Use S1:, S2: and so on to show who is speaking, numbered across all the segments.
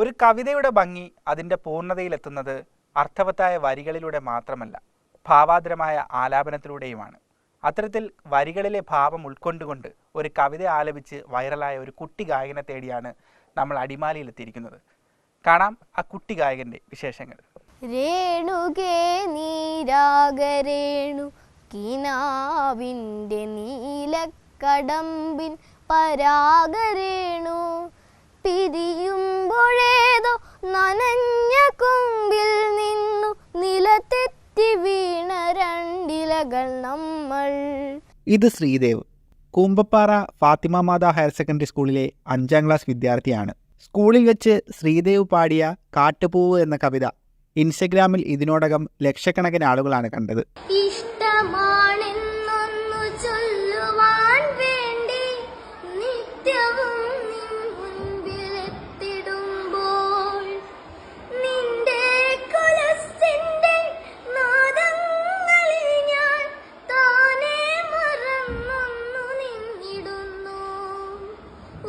S1: ഒരു കവിതയുടെ ഭംഗി അതിൻ്റെ പൂർണ്ണതയിലെത്തുന്നത് അർത്ഥവത്തായ വരികളിലൂടെ മാത്രമല്ല, ഭാവാദ്രമായ ആലാപനത്തിലൂടെയുമാണ്. അത്തരത്തിൽ വരികളിലെ ഭാവം ഉൾക്കൊണ്ടുകൊണ്ട് ഒരു കവിത ആലപിച്ച് വൈറലായ ഒരു കുട്ടി ഗായകനെ തേടിയാണ് നമ്മൾ അടിമാലിയിലെത്തിയിരിക്കുന്നത്. കാണാം ആ കുട്ടി ഗായകന്റെ വിശേഷങ്ങൾ.
S2: രേണുകേ നീരാഗരേണു കിനാവിൻ്റെ നീലക്കടമ്പിൻ പരാഗരേണു പിരിയുമ്പോഴേതോ നനഞ്ഞ കൊമ്പിൽ നിന്നു നിലത്തെറ്റി വീണ രണ്ടിലകൾ നമ്മൾ.
S1: ഇത് ശ്രീദേവ് കൂമ്പപ്പാറ ഫാത്തിമ മാതാ ഹയർ സെക്കൻഡറി സ്കൂളിലെ 5ാം ക്ലാസ് വിദ്യാർത്ഥിയാണ്. സ്കൂളിൽ വെച്ച് ശ്രീദേവ് പാടിയ കാട്ടുപൂവ് എന്ന കവിത ഇൻസ്റ്റഗ്രാമിൽ ഇതിനോടകം ലക്ഷക്കണക്കിന് ആളുകളാണ് കണ്ടത്.
S2: ഇഷ്ടമാണെന്നൊന്നു ചൊല്ലുവാൻ വേണ്ടി നിത്യവും മുൻപിലെത്തിടുമ്പോൾ നിന്റെ കൊലസിന്റെ നാദങ്ങളിൽ ഞാൻ താനേ മറന്നൊന്നു നിന്നിടുന്നു.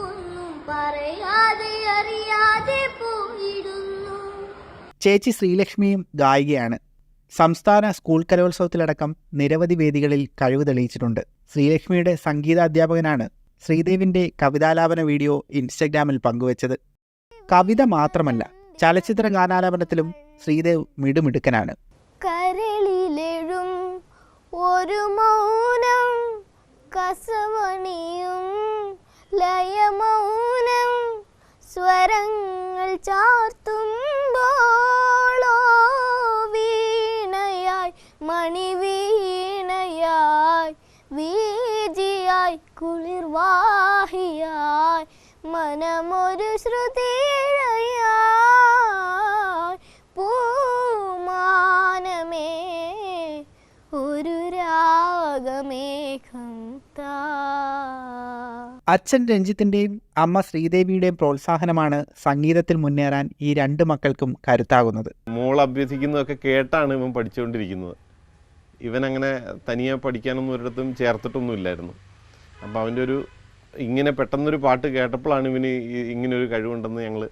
S2: ഒന്നും പറയാതെ അറിയാതെ പോയിടുന്നു.
S1: ചേച്ചി ശ്രീലക്ഷ്മിയും ഗായികയാണ്. സംസ്ഥാന സ്കൂൾ കലോത്സവത്തിലടക്കം നിരവധി വേദികളിൽ കഴിവ് തെളിയിച്ചിട്ടുണ്ട്. ശ്രീലക്ഷ്മിയുടെ സംഗീതാധ്യാപകനാണ് ശ്രീദേവിൻ്റെ കവിതാലാപന വീഡിയോ ഇൻസ്റ്റഗ്രാമിൽ പങ്കുവച്ചത്. കവിത മാത്രമല്ല, ചലച്ചിത്ര ഗാനാലാപനത്തിലും ശ്രീദേവ് മിടുമിടുക്കനാണ്.
S2: കരളിലെഴും ഒരു മൗനം കസവണിയും ലയമൗനം സ്വരങ്ങൾ ചാർത്തുമ്പോളോ വീണയായി മണിവീണയായി വീജിയായി കുളിർവാഹിയായി മനമൊരു ശ്രുതിഴയായി പൂമാനമേ ഒരു രാഗമേഘം താ.
S1: അച്ഛൻ രഞ്ജിത്തിൻ്റെയും അമ്മ ശ്രീദേവിയുടെയും പ്രോത്സാഹനമാണ് സംഗീതത്തിൽ മുന്നേറാൻ ഈ 2 മക്കൾക്കും കരുത്താകുന്നത്.
S3: മോൾ അഭ്യസിക്കുന്നതൊക്കെ കേട്ടാണ് ഇവൻ പഠിച്ചുകൊണ്ടിരിക്കുന്നത്. ഇവനങ്ങനെ തനിയെ പഠിക്കാനൊന്നും ഒരിടത്തും ചേർത്തിട്ടൊന്നുമില്ലായിരുന്നു. അപ്പോൾ അവൻ്റെ ഒരു ഇങ്ങനെ പെട്ടെന്നൊരു പാട്ട് കേട്ടപ്പോഴാണ് ഇവന് ഇങ്ങനൊരു കഴിവുണ്ടെന്ന് ഞങ്ങൾ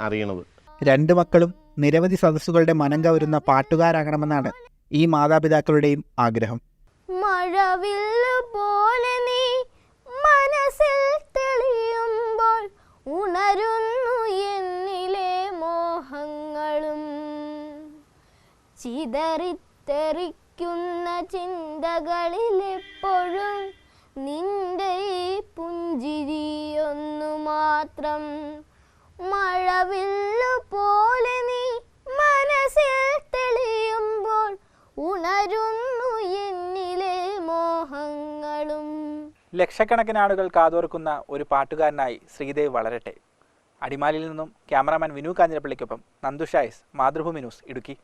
S3: അറിയണത്.
S1: 2 മക്കളും നിരവധി സദസ്സുകളുടെ മനം കവരുന്ന പാട്ടുകാരാകണമെന്നാണ് ഈ മാതാപിതാക്കളുടെയും ആഗ്രഹം.
S2: മഴവില്ല് പോലെ നീ മനസ്സിൽ തെളിയുമ്പോൾ ഉണരുന്നു എന്നിലെ മോഹങ്ങളും. ചിതറിത്തെറിക്കുന്ന ചിന്തകളിലെപ്പോഴും നിന്റെ ഈ പുഞ്ചിരിയൊന്നു മാത്രം. മഴവില്ല് പോലെ നീ മനസ്സിൽ തെളിയുമ്പോൾ ഉണരുന്നു എന്നിലെ മോഹങ്ങളും.
S1: ലക്ഷക്കണക്കിന് ആളുകൾ കാതോർക്കുന്ന ഒരു പാട്ടുകാരനായി ശ്രീദേവ് വളരട്ടെ. അടിമാലിയിൽ നിന്നും ക്യാമറാമാൻ വിനു കാഞ്ഞിരപ്പള്ളിക്കൊപ്പം നന്ദുഷായസ്, മാതൃഭൂമി ന്യൂസ്, ഇടുക്കി.